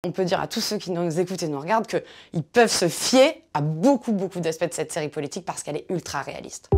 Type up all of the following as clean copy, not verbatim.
On peut dire à tous ceux qui nous écoutent et nous regardent qu'ils peuvent se fier à beaucoup d'aspects de cette série politique parce qu'elle est ultra réaliste.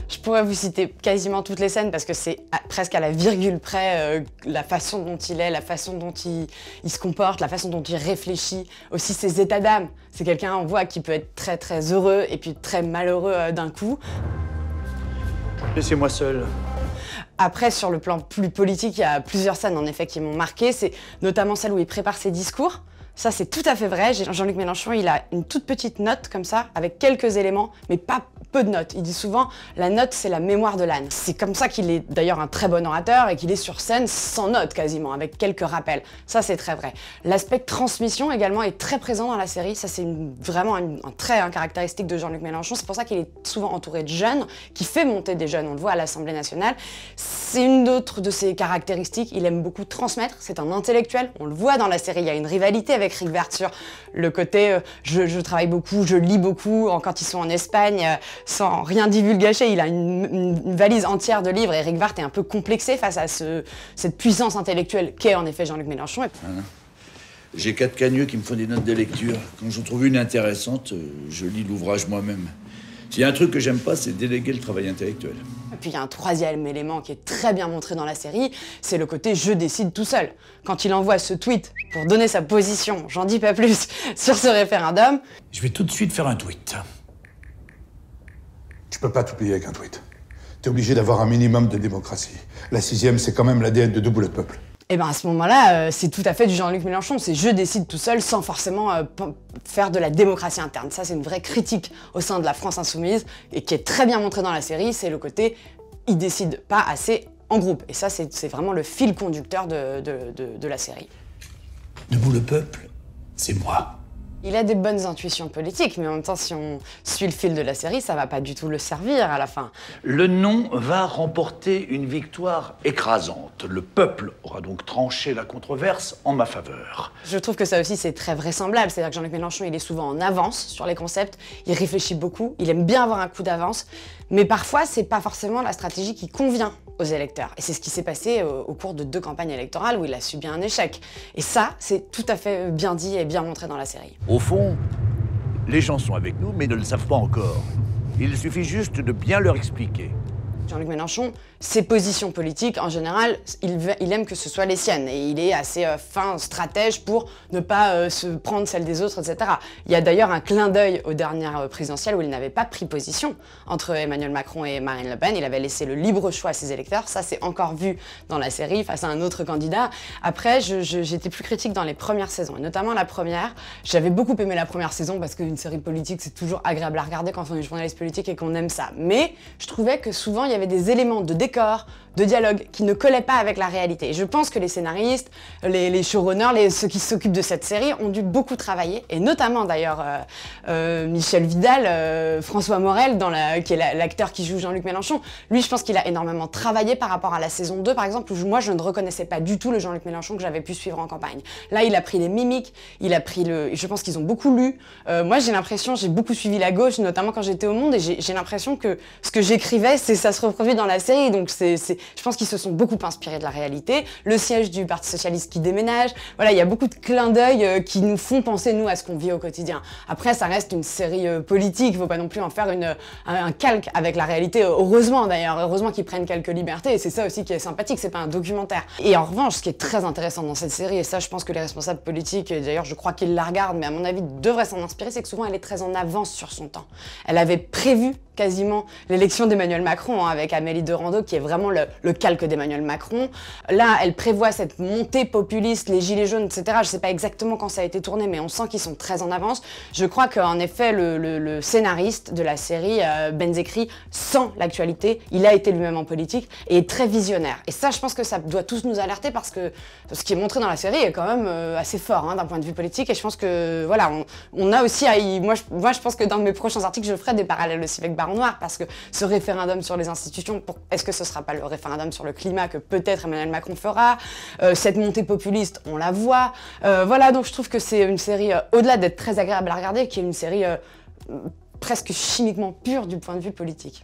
Je pourrais vous citer quasiment toutes les scènes parce que c'est presque à la virgule près la façon dont il est, la façon dont il se comporte, la façon dont il réfléchit, aussi ses états d'âme. C'est quelqu'un, on voit, qui peut être très heureux et puis très malheureux d'un coup. Laissez-moi seul. Après, sur le plan plus politique, il y a plusieurs scènes en effet qui m'ont marqué. C'est notamment celle où il prépare ses discours. Ça, c'est tout à fait vrai. Jean-Luc Mélenchon, il a une toute petite note comme ça, avec quelques éléments, mais pas peu de notes. Il dit souvent, la note, c'est la mémoire de l'âne. C'est comme ça qu'il est d'ailleurs un très bon orateur et qu'il est sur scène sans notes quasiment, avec quelques rappels. Ça, c'est très vrai. L'aspect transmission également est très présent dans la série. Ça, c'est vraiment un trait caractéristique de Jean-Luc Mélenchon. C'est pour ça qu'il est souvent entouré de jeunes, qui fait monter des jeunes. On le voit à l'Assemblée nationale. C'est une autre de ses caractéristiques. Il aime beaucoup transmettre. C'est un intellectuel. On le voit dans la série. Il y a une rivalité avec Éric Woerth sur le côté je travaille beaucoup, je lis beaucoup. Quand ils sont en Espagne, sans rien divulgacher, il a une valise entière de livres. Éric Woerth est un peu complexé face à cette puissance intellectuelle qu'est en effet Jean-Luc Mélenchon. Voilà. J'ai 4 cagneux qui me font des notes de lecture. Quand j'en trouve une intéressante, je lis l'ouvrage moi-même. S'il y a un truc que j'aime pas, c'est déléguer le travail intellectuel. Et puis il y a un troisième élément qui est très bien montré dans la série, c'est le côté « je décide tout seul ». Quand il envoie ce tweet pour donner sa position, j'en dis pas plus, sur ce référendum... Je vais tout de suite faire un tweet. Tu peux pas tout payer avec un tweet. T'es obligé d'avoir un minimum de démocratie. La 6e, c'est quand même l'ADN de Debout le peuple. Et bien à ce moment-là, c'est tout à fait du Jean-Luc Mélenchon, c'est je décide tout seul sans forcément faire de la démocratie interne. Ça, c'est une vraie critique au sein de la France insoumise et qui est très bien montrée dans la série, c'est le côté il décide pas assez en groupe. Et ça, c'est vraiment le fil conducteur de la série. Debout le peuple, c'est moi. Il a des bonnes intuitions politiques, mais en même temps, si on suit le fil de la série, ça va pas du tout le servir à la fin. Le non va remporter une victoire écrasante. Le peuple aura donc tranché la controverse en ma faveur. Je trouve que ça aussi, c'est très vraisemblable. C'est-à-dire que Jean-Luc Mélenchon, il est souvent en avance sur les concepts, il réfléchit beaucoup, il aime bien avoir un coup d'avance, mais parfois, c'est pas forcément la stratégie qui convient aux électeurs. Et c'est ce qui s'est passé au cours de 2 campagnes électorales où il a subi un échec. Et ça, c'est tout à fait bien dit et bien montré dans la série. Au fond, les gens sont avec nous, mais ne le savent pas encore. Il suffit juste de bien leur expliquer. Jean-Luc Mélenchon, ses positions politiques, en général, il aime que ce soit les siennes. Et il est assez fin stratège pour ne pas se prendre celle des autres, etc. Il y a d'ailleurs un clin d'œil aux dernières présidentielles où il n'avait pas pris position entre Emmanuel Macron et Marine Le Pen. Il avait laissé le libre choix à ses électeurs. Ça, c'est encore vu dans la série face à un autre candidat. Après, j'étais plus critique dans les premières saisons, et notamment la première. J'avais beaucoup aimé la première saison parce qu'une série politique, c'est toujours agréable à regarder quand on est journaliste politique et qu'on aime ça. Mais je trouvais que souvent, il y avait des éléments de décor, de dialogue qui ne collaient pas avec la réalité. Et je pense que les scénaristes, les showrunners, ceux qui s'occupent de cette série ont dû beaucoup travailler, et notamment d'ailleurs Michel Vidal, François Morel, qui est l'acteur qui joue Jean-Luc Mélenchon. Lui, je pense qu'il a énormément travaillé par rapport à la saison 2, par exemple, où moi, je ne reconnaissais pas du tout le Jean-Luc Mélenchon que j'avais pu suivre en campagne. Là, il a pris les mimiques, il a pris je pense qu'ils ont beaucoup lu. Moi, j'ai l'impression, j'ai beaucoup suivi la gauche, notamment quand j'étais au Monde, et j'ai l'impression que ce que j'écrivais, ça se reproduit dans la série, donc je pense qu'ils se sont beaucoup inspirés de la réalité. Le siège du Parti Socialiste qui déménage, voilà, il y a beaucoup de clins d'œil qui nous font penser, nous, à ce qu'on vit au quotidien. Après, ça reste une série politique, il ne faut pas non plus en faire un calque avec la réalité, heureusement d'ailleurs, heureusement qu'ils prennent quelques libertés, et c'est ça aussi qui est sympathique, c'est pas un documentaire. Et en revanche, ce qui est très intéressant dans cette série, et ça je pense que les responsables politiques, et d'ailleurs je crois qu'ils la regardent, mais à mon avis devraient s'en inspirer, c'est que souvent elle est très en avance sur son temps. Elle avait prévu quasiment l'élection d'Emmanuel Macron, hein, avec Amélie de Rando, qui est vraiment le calque d'Emmanuel Macron. Là, elle prévoit cette montée populiste, les gilets jaunes, etc. Je ne sais pas exactement quand ça a été tourné, mais on sent qu'ils sont très en avance. Je crois qu'en effet, le scénariste de la série, Benzekri, sent l'actualité. Il a été lui-même en politique et est très visionnaire. Et ça, je pense que ça doit tous nous alerter, parce que ce qui est montré dans la série est quand même assez fort, hein, d'un point de vue politique. Et je pense que, voilà, on a aussi à y... Moi, je pense que dans mes prochains articles, je ferai des parallèles aussi avec Baron Noir, parce que ce référendum sur les institutions, est-ce que ce ne sera pas le référendum sur le climat que peut-être Emmanuel Macron fera? Cette montée populiste, on la voit. Voilà, donc je trouve que c'est une série, au-delà d'être très agréable à regarder, qui est une série presque chimiquement pure du point de vue politique.